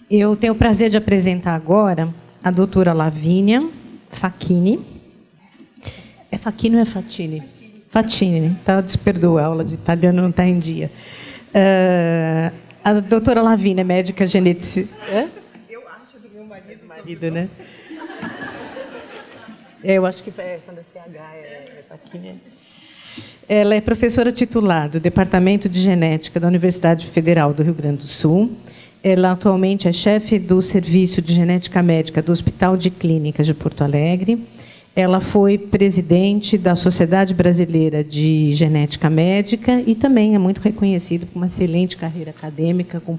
Eu tenho o prazer de apresentar agora a doutora Lavínia Facchini. É Facchini ou é Fatini? Fatini, tá? Desperdoa, a aula de italiano não está em dia. A doutora Lavínia é médica geneticista. Eu acho do meu marido, né? Eu acho que quando é CH é Facchini. Ela é professora titular do Departamento de Genética da Universidade Federal do Rio Grande do Sul. Ela atualmente é chefe do Serviço de Genética Médica do Hospital de Clínicas de Porto Alegre. Ela foi presidente da Sociedade Brasileira de Genética Médica e também é muito reconhecida por uma excelente carreira acadêmica, com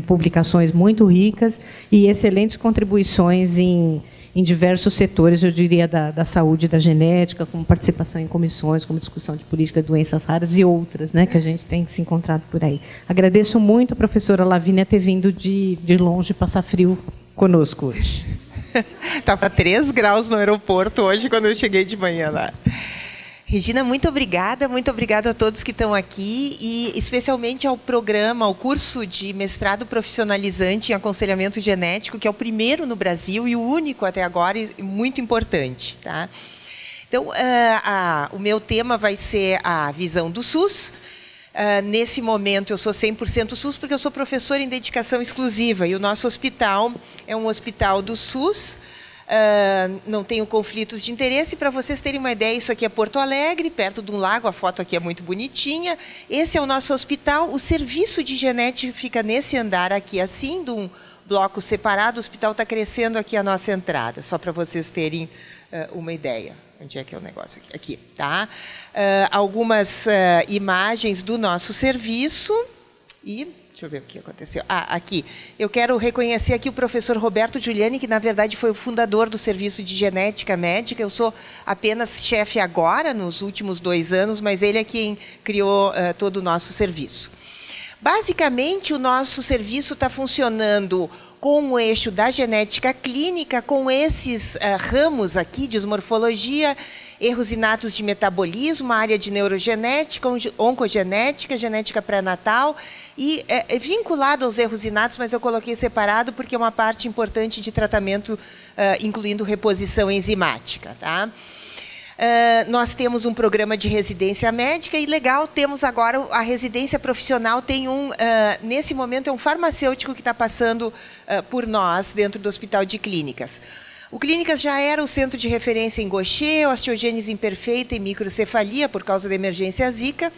publicações muito ricas e excelentes contribuições em diversos setores, eu diria, da saúde e da genética, como participação em comissões, como discussão de política de doenças raras e outras, né, que a gente tem se encontrado por aí. Agradeço muito a professora Lavínia ter vindo de longe passar frio conosco hoje. Estava 3 graus no aeroporto hoje, quando eu cheguei de manhã lá. Regina, muito obrigada a todos que estão aqui e especialmente ao programa, ao curso de mestrado profissionalizante em aconselhamento genético, que é o primeiro no Brasil e o único até agora e muito importante. Tá? Então, o meu tema vai ser a visão do SUS. Nesse momento, eu sou 100% SUS porque eu sou professora em dedicação exclusiva e o nosso hospital é um hospital do SUS. Não tenho conflitos de interesse. Para vocês terem uma ideia, isso aqui é Porto Alegre, perto de um lago, a foto aqui é muito bonitinha. Esse é o nosso hospital, o serviço de genética fica nesse andar aqui, assim, de um bloco separado. O hospital está crescendo aqui a nossa entrada, só para vocês terem uma ideia. Onde é que é o negócio aqui? Aqui, tá? Algumas imagens do nosso serviço e... Deixa eu ver o que aconteceu. Aqui. Eu quero reconhecer aqui o professor Roberto Giuliani, que, na verdade, foi o fundador do Serviço de Genética Médica. Eu sou apenas chefe agora, nos últimos 2 anos, mas ele é quem criou todo o nosso serviço. Basicamente, o nosso serviço está funcionando com o eixo da genética clínica, com esses ramos aqui, dismorfologia, erros inatos de metabolismo, área de neurogenética, oncogenética, genética pré-natal, e vinculado aos erros inatos, mas eu coloquei separado porque é uma parte importante de tratamento, incluindo reposição enzimática. Tá? Nós temos um programa de residência médica e, legal, temos agora a residência profissional, tem nesse momento, é um farmacêutico que está passando por nós, dentro do Hospital de Clínicas. O Clínicas já era o centro de referência em Gaucher, osteogênese imperfeita e microcefalia, por causa da emergência Zika.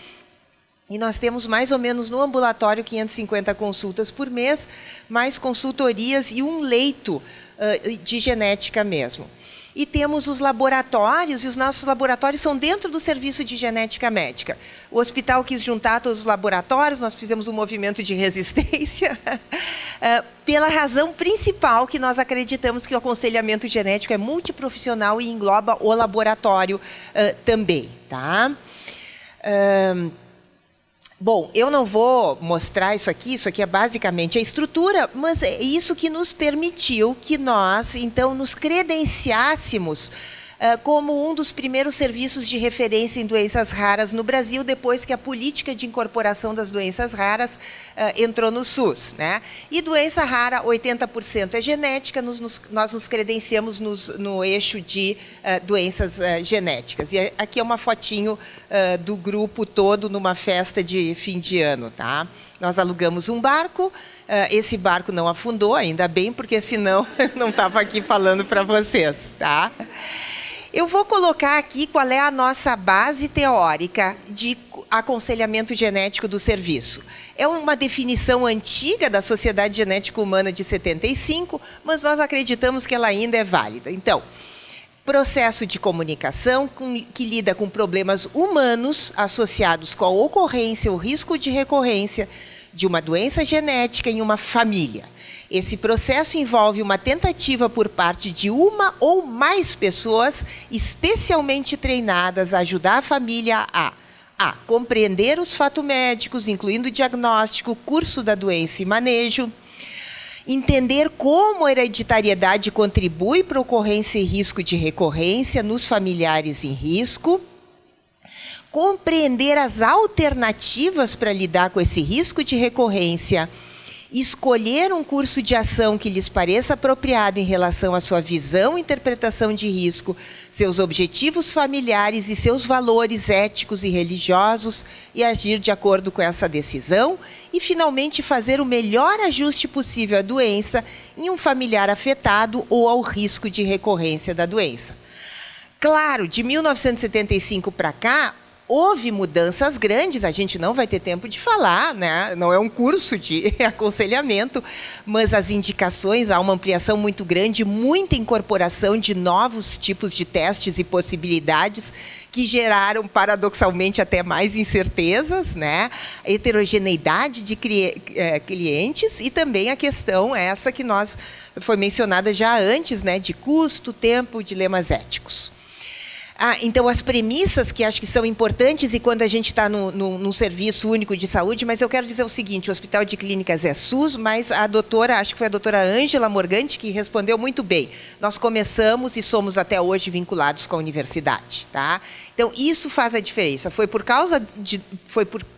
E nós temos mais ou menos no ambulatório 550 consultas por mês, mais consultorias e um leito de genética mesmo. E temos os laboratórios, e os nossos laboratórios são dentro do serviço de genética médica. O hospital quis juntar todos os laboratórios, nós fizemos um movimento de resistência, pela razão principal que nós acreditamos que o aconselhamento genético é multiprofissional e engloba o laboratório também. Tá? Bom, eu não vou mostrar isso aqui é basicamente a estrutura, mas é isso que nos permitiu que nós, então, nos credenciássemos como um dos primeiros serviços de referência em doenças raras no Brasil, depois que a política de incorporação das doenças raras entrou no SUS. Né? E doença rara, 80% é genética, nós nos credenciamos no eixo de doenças genéticas. E aqui é uma fotinho do grupo todo numa festa de fim de ano. Tá? Nós alugamos um barco, esse barco não afundou, ainda bem, porque senão eu não estava aqui falando para vocês. Tá? Eu vou colocar aqui qual é a nossa base teórica de aconselhamento genético do serviço. É uma definição antiga da Sociedade Genética Humana de 75, mas nós acreditamos que ela ainda é válida. Então, processo de comunicação que lida com problemas humanos associados com a ocorrência ou risco de recorrência de uma doença genética em uma família. Esse processo envolve uma tentativa por parte de uma ou mais pessoas especialmente treinadas a ajudar a família a compreender os fatos médicos, incluindo diagnóstico, curso da doença e manejo, entender como a hereditariedade contribui para a ocorrência e risco de recorrência nos familiares em risco, compreender as alternativas para lidar com esse risco de recorrência escolher um curso de ação que lhes pareça apropriado em relação à sua visão e interpretação de risco, seus objetivos familiares e seus valores éticos e religiosos, e agir de acordo com essa decisão, e, finalmente, fazer o melhor ajuste possível à doença em um familiar afetado ou ao risco de recorrência da doença. Claro, de 1975 para cá, houve mudanças grandes, a gente não vai ter tempo de falar, né? Não é um curso de aconselhamento, mas as indicações, há uma ampliação muito grande, muita incorporação de novos tipos de testes e possibilidades que geraram, paradoxalmente, até mais incertezas, né? A heterogeneidade de clientes e também a questão essa que foi mencionada já antes, né? De custo, tempo, dilemas éticos. Então, as premissas que acho que são importantes, e quando a gente está num serviço único de saúde, mas eu quero dizer o seguinte, o Hospital de Clínicas é SUS, mas a doutora, acho que foi a doutora Ângela Morganti, que respondeu muito bem. Nós começamos e somos até hoje vinculados com a universidade, tá? Então, isso faz a diferença.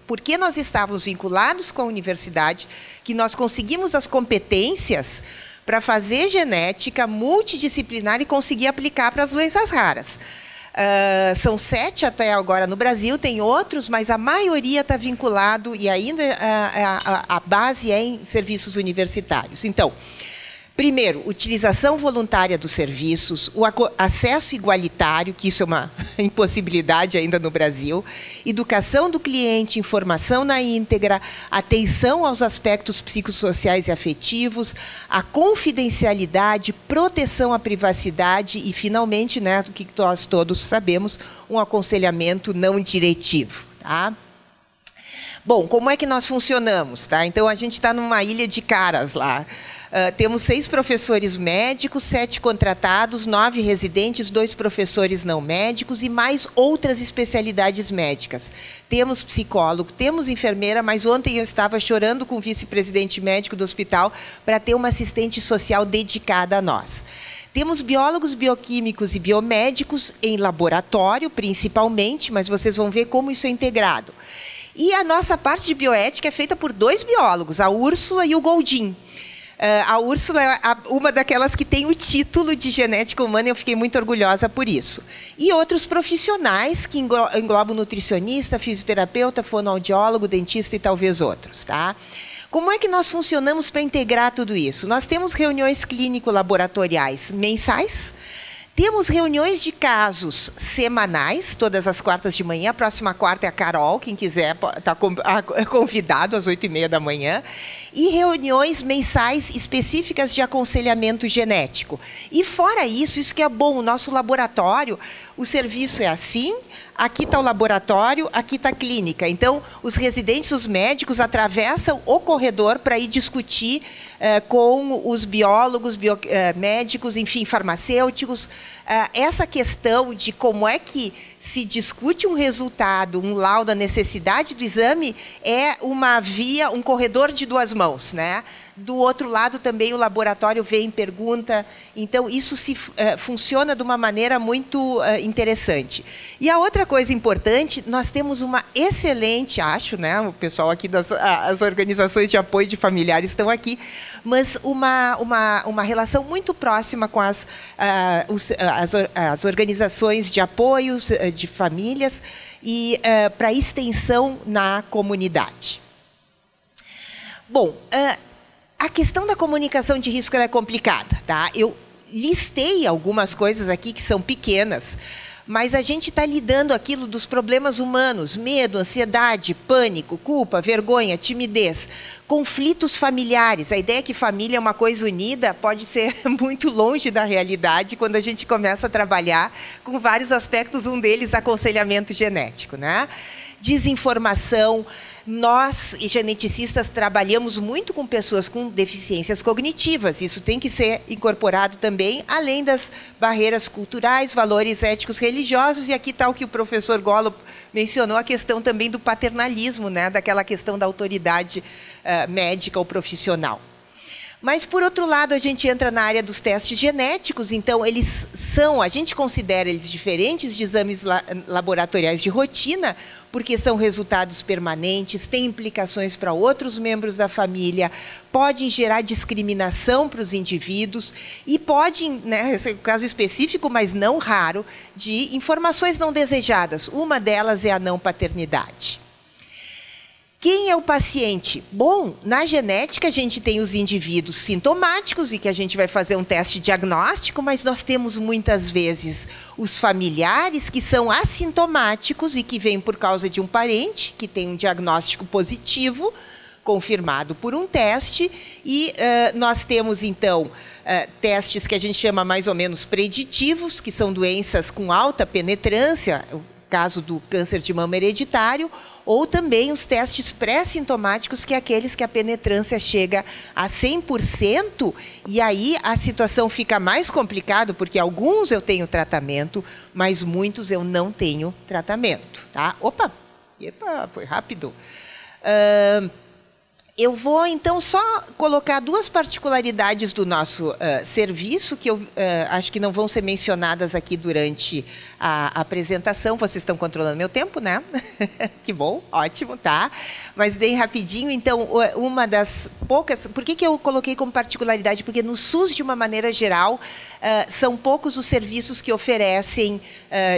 Porque nós estávamos vinculados com a universidade que nós conseguimos as competências para fazer genética multidisciplinar e conseguir aplicar para as doenças raras. São 7 até agora no Brasil, tem outros, mas a maioria está vinculado, e ainda a base é em serviços universitários. Então, primeiro, utilização voluntária dos serviços, o acesso igualitário, que isso é uma impossibilidade ainda no Brasil, educação do cliente, informação na íntegra, atenção aos aspectos psicossociais e afetivos, a confidencialidade, proteção à privacidade e, finalmente, né, o que nós todos sabemos, um aconselhamento não diretivo. Tá? Bom, como é que nós funcionamos? Tá? Então, a gente está numa ilha de caras lá. Temos 6 professores médicos, 7 contratados, 9 residentes, 2 professores não médicos e mais outras especialidades médicas. Temos psicólogo, temos enfermeira, mas ontem eu estava chorando com o vice-presidente médico do hospital para ter uma assistente social dedicada a nós. Temos biólogos, bioquímicos e biomédicos em laboratório, principalmente, mas vocês vão ver como isso é integrado. E a nossa parte de bioética é feita por 2 biólogos, a Úrsula e o Goldin. A Úrsula é uma daquelas que tem o título de genética humana, e eu fiquei muito orgulhosa por isso. E outros profissionais que englobam nutricionista, fisioterapeuta, fonoaudiólogo, dentista e talvez outros. Tá? Como é que nós funcionamos para integrar tudo isso? Nós temos reuniões clínico-laboratoriais mensais, temos reuniões de casos semanais, todas as quartas de manhã. A próxima quarta é a Carol, quem quiser está convidado às 8h30 da manhã. E reuniões mensais específicas de aconselhamento genético. E fora isso, isso que é bom, o nosso laboratório, o serviço é assim, aqui está o laboratório, aqui está a clínica. Então, os residentes, os médicos, atravessam o corredor para ir discutir com os biólogos, médicos, enfim, farmacêuticos, essa questão de como é que se discute um resultado, um laudo, a necessidade do exame, é uma via, um corredor de 2 mãos, né? Do outro lado também o laboratório vem, pergunta. Então, isso funciona de uma maneira muito interessante. E a outra coisa importante, nós temos uma excelente, acho, né? O pessoal aqui as organizações de apoio de familiares estão aqui, mas uma relação muito próxima com as organizações de apoio de famílias e para extensão na comunidade. Bom, a questão da comunicação de risco ela é complicada, tá? Eu listei algumas coisas aqui que são pequenas, mas a gente está lidando aquilo dos problemas humanos, medo, ansiedade, pânico, culpa, vergonha, timidez, conflitos familiares. A ideia que família é uma coisa unida pode ser muito longe da realidade quando a gente começa a trabalhar com vários aspectos, um deles aconselhamento genético, né? Desinformação. Nós, geneticistas, trabalhamos muito com pessoas com deficiências cognitivas. Isso tem que ser incorporado também, além das barreiras culturais, valores éticos religiosos. E aqui está o que o professor Golo mencionou, a questão também do paternalismo, né? Daquela questão da autoridade médica ou profissional. Mas, por outro lado, a gente entra na área dos testes genéticos, então eles são, a gente considera eles diferentes de exames laboratoriais de rotina, porque são resultados permanentes, têm implicações para outros membros da família, podem gerar discriminação para os indivíduos e podem, né, esse é um caso específico, mas não raro, de informações não desejadas. Uma delas é a não paternidade. Quem é o paciente? Bom, na genética a gente tem os indivíduos sintomáticos e que a gente vai fazer um teste diagnóstico, mas nós temos muitas vezes os familiares que são assintomáticos e que vêm por causa de um parente que tem um diagnóstico positivo, confirmado por um teste, e nós temos então testes que a gente chama mais ou menos preditivos, que são doenças com alta penetrância, o caso do câncer de mama hereditário, ou também os testes pré-sintomáticos, que é aqueles que a penetrância chega a 100%, e aí a situação fica mais complicada, porque alguns eu tenho tratamento, mas muitos eu não tenho tratamento. Tá? Opa, epa, foi rápido. Eu vou, então, só colocar duas particularidades do nosso serviço, que eu acho que não vão ser mencionadas aqui durante a apresentação. Vocês estão controlando meu tempo, né? Que bom, ótimo, tá? Mas bem rapidinho, então, uma das poucas... Por que eu coloquei como particularidade? Porque no SUS, de uma maneira geral, são poucos os serviços que oferecem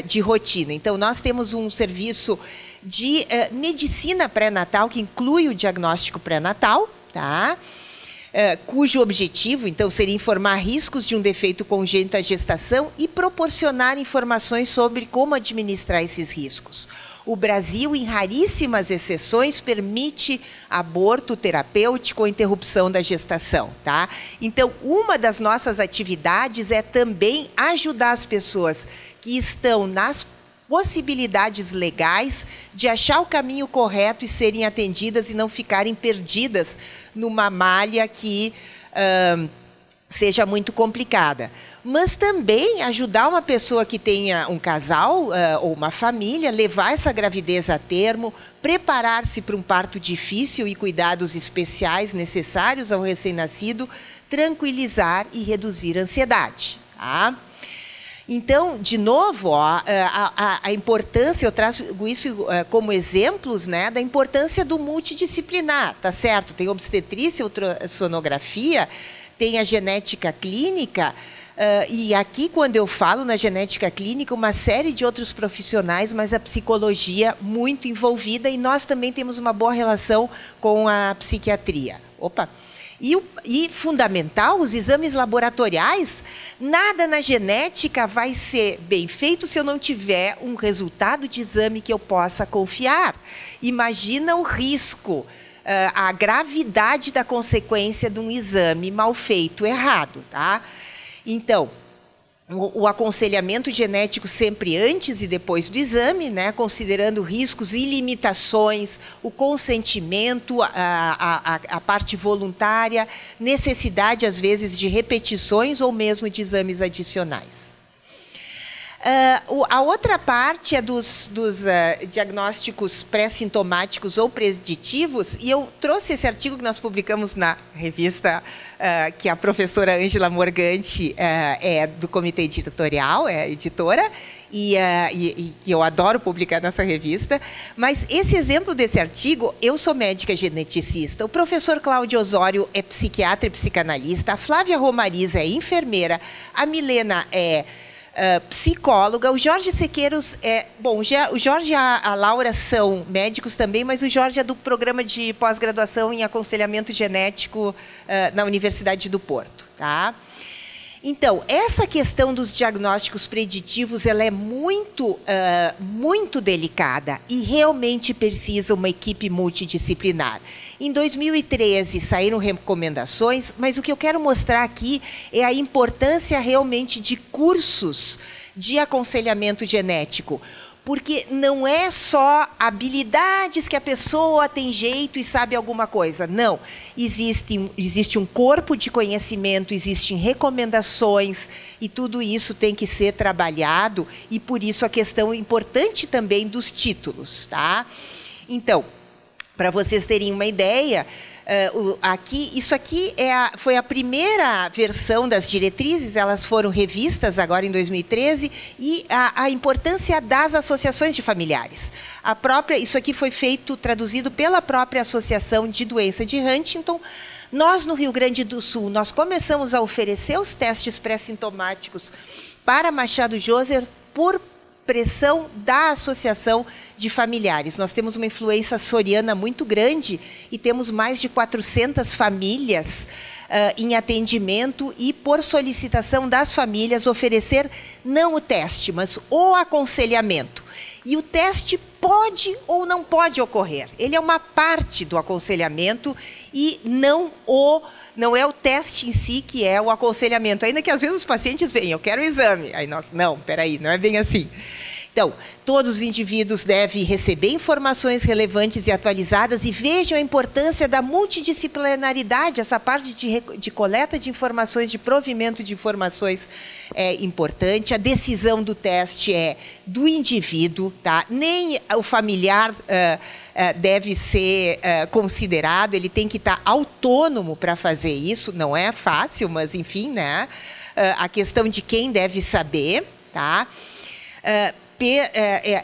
de rotina. Então, nós temos um serviço de medicina pré-natal, que inclui o diagnóstico pré-natal, tá? Cujo objetivo, então, seria informar riscos de um defeito congênito à gestação e proporcionar informações sobre como administrar esses riscos. O Brasil, em raríssimas exceções, permite aborto terapêutico ou interrupção da gestação, tá? Então, uma das nossas atividades é também ajudar as pessoas que estão nas possibilidades legais de achar o caminho correto e serem atendidas e não ficarem perdidas numa malha que seja muito complicada. Mas também ajudar uma pessoa que tenha um casal ou uma família, levar essa gravidez a termo, preparar-se para um parto difícil e cuidados especiais necessários ao recém-nascido, tranquilizar e reduzir a ansiedade. Tá? Então, de novo, ó, a importância, eu trago isso como exemplos, né, da importância do multidisciplinar, tá certo? Tem obstetrícia, ultrassonografia, tem a genética clínica, e aqui, quando eu falo na genética clínica, uma série de outros profissionais, mas a psicologia muito envolvida, e nós também temos uma boa relação com a psiquiatria. Opa! E fundamental, os exames laboratoriais, nada na genética vai ser bem feito se eu não tiver um resultado de exame que eu possa confiar. Imagina o risco, a gravidade da consequência de um exame mal feito, errado. Tá? Então, o aconselhamento genético sempre antes e depois do exame, né, considerando riscos e limitações, o consentimento, a parte voluntária, necessidade, às vezes, de repetições ou mesmo de exames adicionais. A outra parte é dos diagnósticos pré-sintomáticos ou preditivos, e eu trouxe esse artigo que nós publicamos na revista, que a professora Ângela Morganti é do comitê editorial, é editora, e que eu adoro publicar nessa revista. Mas esse exemplo desse artigo, eu sou médica geneticista, o professor Cláudio Osório é psiquiatra e psicanalista, a Flávia Romariz é enfermeira, a Milena é psicóloga, o Jorge Sequeiros bom, o Jorge e a Laura são médicos também, mas o Jorge é do programa de pós-graduação em aconselhamento genético na Universidade do Porto. Tá? Então, essa questão dos diagnósticos preditivos, ela é muito delicada e realmente precisa uma equipe multidisciplinar. Em 2013 saíram recomendações, mas o que eu quero mostrar aqui é a importância realmente de cursos de aconselhamento genético, porque não é só habilidades que a pessoa tem jeito e sabe alguma coisa. Não, existe um corpo de conhecimento, existem recomendações, e tudo isso tem que ser trabalhado, e por isso a questão importante também dos títulos. Tá? Então, para vocês terem uma ideia, Isso aqui foi a primeira versão das diretrizes, elas foram revistas agora em 2013, e a importância das associações de familiares. Isso aqui foi traduzido pela própria Associação de Doença de Huntington. Nós, no Rio Grande do Sul, nós começamos a oferecer os testes pré-sintomáticos para Machado Joser por pressão da Associação de Familiares. Nós temos uma influência soriana muito grande e temos mais de 400 famílias em atendimento e, por solicitação das famílias, oferecer não o teste, mas o aconselhamento. E o teste pode ou não pode ocorrer. Ele é uma parte do aconselhamento e não é o teste em si que é o aconselhamento. Ainda que às vezes os pacientes veem, eu quero o exame. Aí nós, não, peraí, não é bem assim. Então, todos os indivíduos devem receber informações relevantes e atualizadas e vejam a importância da multidisciplinaridade, essa parte de coleta de informações, de provimento de informações é importante. A decisão do teste é do indivíduo, tá? Nem o familiar deve ser considerado, ele tem que estar autônomo para fazer isso, não é fácil, mas enfim, né? A questão de quem deve saber, tá?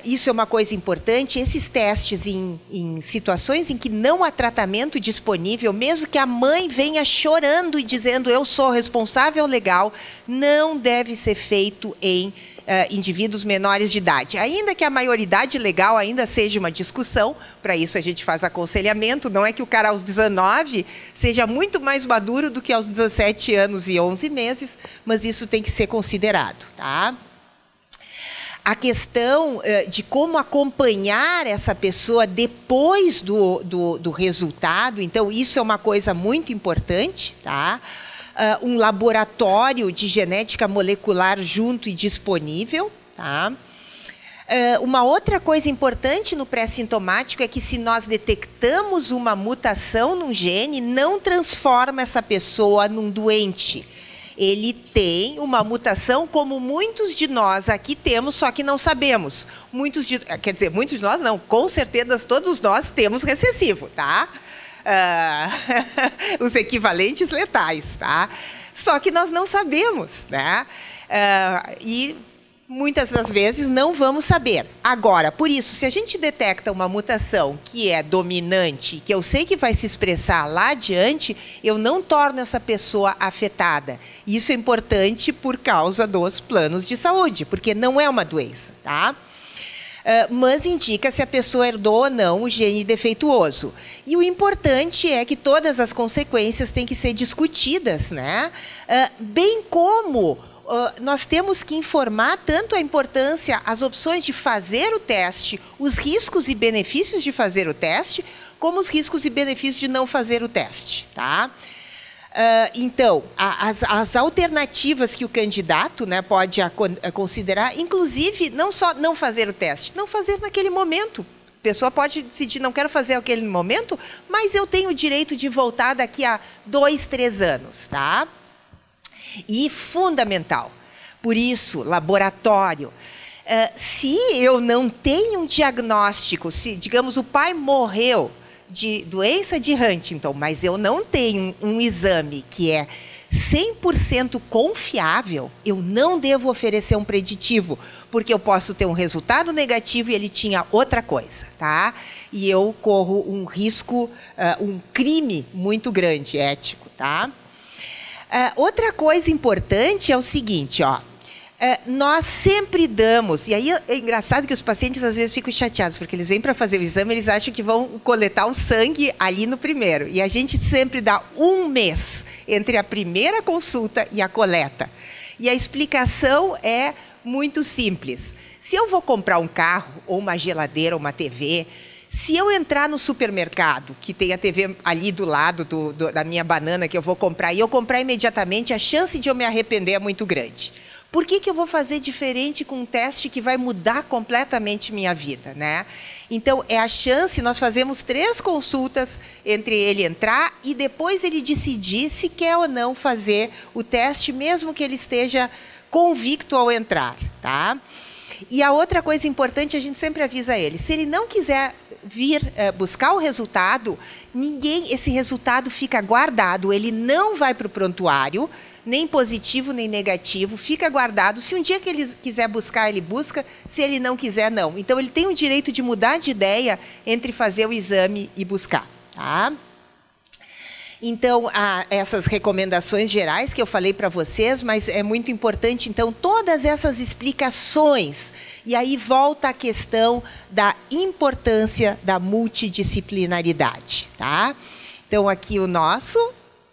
Isso é uma coisa importante. Esses testes em situações em que não há tratamento disponível, mesmo que a mãe venha chorando e dizendo eu sou responsável legal, não deve ser feito em indivíduos menores de idade. Ainda que a maioridade legal ainda seja uma discussão, para isso a gente faz aconselhamento, não é que o cara aos 19 seja muito mais maduro do que aos 17 anos e 11 meses, mas isso tem que ser considerado, tá? A questão de como acompanhar essa pessoa depois do resultado, então, isso é uma coisa muito importante, tá? Um laboratório de genética molecular junto e disponível, tá? Uma outra coisa importante no pré-sintomático é que, se nós detectamos uma mutação num gene, não transforma essa pessoa num doente. Ele tem uma mutação como muitos de nós aqui temos, só que não sabemos. Muitos de nós não, com certeza todos nós temos recessivo, tá? Os equivalentes letais, tá? Só que nós não sabemos, né? E muitas das vezes não vamos saber. Agora, por isso, se a gente detecta uma mutação que é dominante, que eu sei que vai se expressar lá adiante, eu não torno essa pessoa afetada. Isso é importante por causa dos planos de saúde, porque não é uma doença, tá? Mas indica se a pessoa herdou ou não o gene defeituoso. E o importante é que todas as consequências têm que ser discutidas, né? Bem como nós temos que informar tanto a importância, as opções de fazer o teste, os riscos e benefícios de fazer o teste, como os riscos e benefícios de não fazer o teste, tá? Então, as alternativas que o candidato, né, pode considerar, inclusive, não só não fazer o teste, não fazer naquele momento. A pessoa pode decidir, não quero fazer naquele momento, mas eu tenho o direito de voltar daqui a 2, 3 anos, tá? E fundamental, por isso, laboratório. Se eu não tenho um diagnóstico, se, digamos, o pai morreu de doença de Huntington, mas eu não tenho um exame que é 100% confiável, eu não devo oferecer um preditivo, porque eu posso ter um resultado negativo e ele tinha outra coisa, tá? E eu corro um risco, um crime muito grande, ético, tá? Outra coisa importante é o seguinte, ó. Nós sempre damos, e aí é engraçado que os pacientes às vezes ficam chateados, porque eles vêm para fazer o exame, eles acham que vão coletar o sangue ali no primeiro. E a gente sempre dá 1 mês entre a primeira consulta e a coleta. E a explicação é muito simples. Se eu vou comprar um carro, ou uma geladeira, ou uma TV, se eu entrar no supermercado, que tem a TV ali do lado da minha banana que eu vou comprar, e eu comprar imediatamente, a chance de eu me arrepender é muito grande. Por que eu vou fazer diferente com um teste que vai mudar completamente minha vida, né? Então, é a chance, nós fazemos 3 consultas entre ele entrar e depois ele decidir se quer ou não fazer o teste, mesmo que ele esteja convicto ao entrar, tá? E a outra coisa importante, a gente sempre avisa ele, se ele não quiser vir buscar o resultado, esse resultado fica guardado, ele não vai para o prontuário, nem positivo, nem negativo, fica guardado. Se um dia que ele quiser buscar, ele busca, se ele não quiser, não. Então, ele tem o direito de mudar de ideia entre fazer o exame e buscar. Tá? Então, essas recomendações gerais que eu falei para vocês, mas é muito importante, então, todas essas explicações. E aí volta a questão da importância da multidisciplinaridade. Tá? Então, aqui o nosso.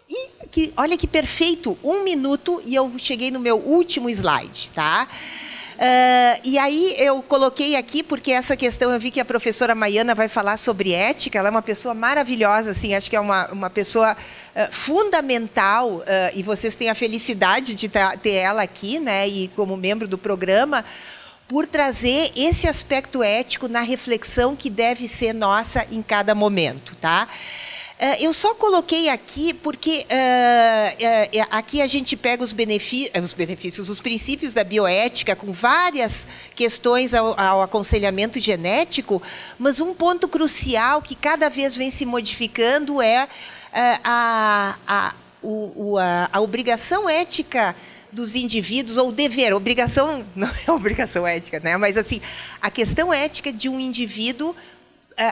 E aqui, olha que perfeito, 1 minuto e eu cheguei no meu último slide. Tá? E aí eu coloquei aqui, porque essa questão, eu vi que a professora Maiana vai falar sobre ética, ela é uma pessoa maravilhosa, assim, acho que é uma pessoa fundamental, e vocês têm a felicidade de ter ela aqui, né, e como membro do programa, por trazer esse aspecto ético na reflexão que deve ser nossa em cada momento, tá? Eu só coloquei aqui porque aqui a gente pega os princípios da bioética com várias questões ao aconselhamento genético, mas um ponto crucial que cada vez vem se modificando é a obrigação ética dos indivíduos, ou dever, obrigação, não é obrigação ética, né? Mas assim, a questão ética de um indivíduo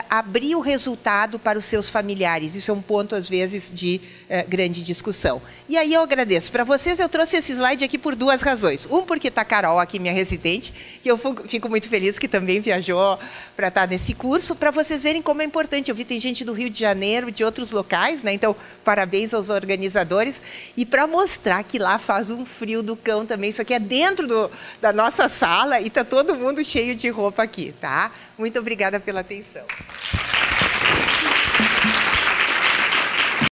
abrir o resultado para os seus familiares. Isso é um ponto, às vezes, de grande discussão. E aí eu agradeço. Para vocês, eu trouxe esse slide aqui por 2 razões. Porque está a Carol aqui, minha residente, e eu fico muito feliz que também viajou para estar nesse curso, para vocês verem como é importante. Eu vi tem gente do Rio de Janeiro, de outros locais, né? Então, parabéns aos organizadores. E para mostrar que lá faz um frio do cão também. Isso aqui é dentro da nossa sala e está todo mundo cheio de roupa aqui, tá? Muito obrigada pela atenção.